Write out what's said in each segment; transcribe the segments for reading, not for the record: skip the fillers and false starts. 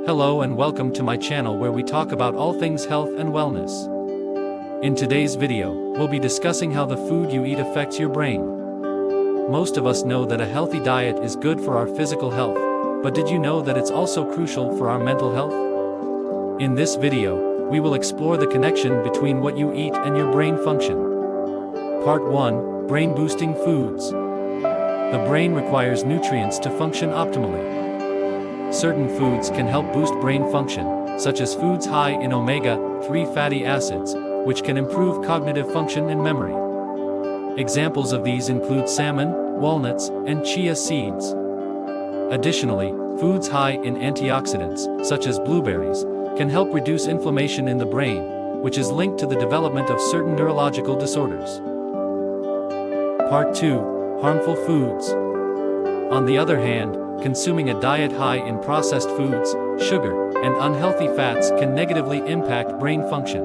Hello and welcome to my channel where we talk about all things health and wellness. In today's video, we'll be discussing how the food you eat affects your brain. Most of us know that a healthy diet is good for our physical health, but did you know that it's also crucial for our mental health? In this video, we will explore the connection between what you eat and your brain function. Part 1, Brain-Boosting Foods. The brain requires nutrients to function optimally. Certain foods can help boost brain function, such as foods high in omega-3 fatty acids, which can improve cognitive function and memory. Examples of these include salmon, walnuts, and chia seeds. Additionally, foods high in antioxidants, such as blueberries, can help reduce inflammation in the brain, which is linked to the development of certain neurological disorders. Part 2, Harmful Foods. On the other hand, consuming a diet high in processed foods, sugar, and unhealthy fats can negatively impact brain function.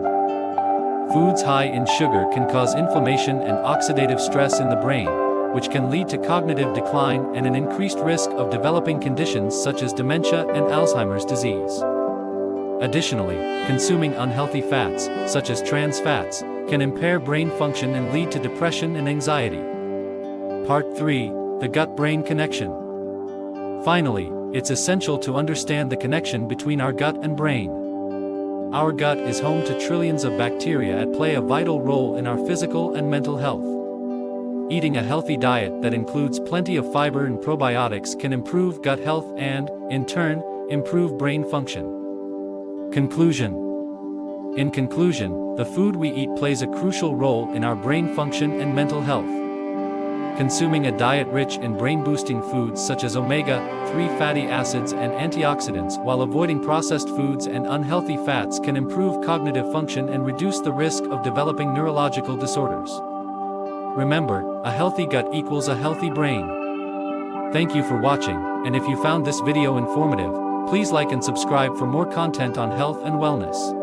Foods high in sugar can cause inflammation and oxidative stress in the brain, which can lead to cognitive decline and an increased risk of developing conditions such as dementia and Alzheimer's disease. Additionally, consuming unhealthy fats, such as trans fats, can impair brain function and lead to depression and anxiety. Part 3, the gut-brain connection. Finally, it's essential to understand the connection between our gut and brain. Our gut is home to trillions of bacteria that play a vital role in our physical and mental health. Eating a healthy diet that includes plenty of fiber and probiotics can improve gut health and, in turn, improve brain function. Conclusion. In conclusion, the food we eat plays a crucial role in our brain function and mental health. Consuming a diet rich in brain-boosting foods such as omega-3 fatty acids and antioxidants while avoiding processed foods and unhealthy fats can improve cognitive function and reduce the risk of developing neurological disorders. Remember, a healthy gut equals a healthy brain. Thank you for watching, and if you found this video informative, please like and subscribe for more content on health and wellness.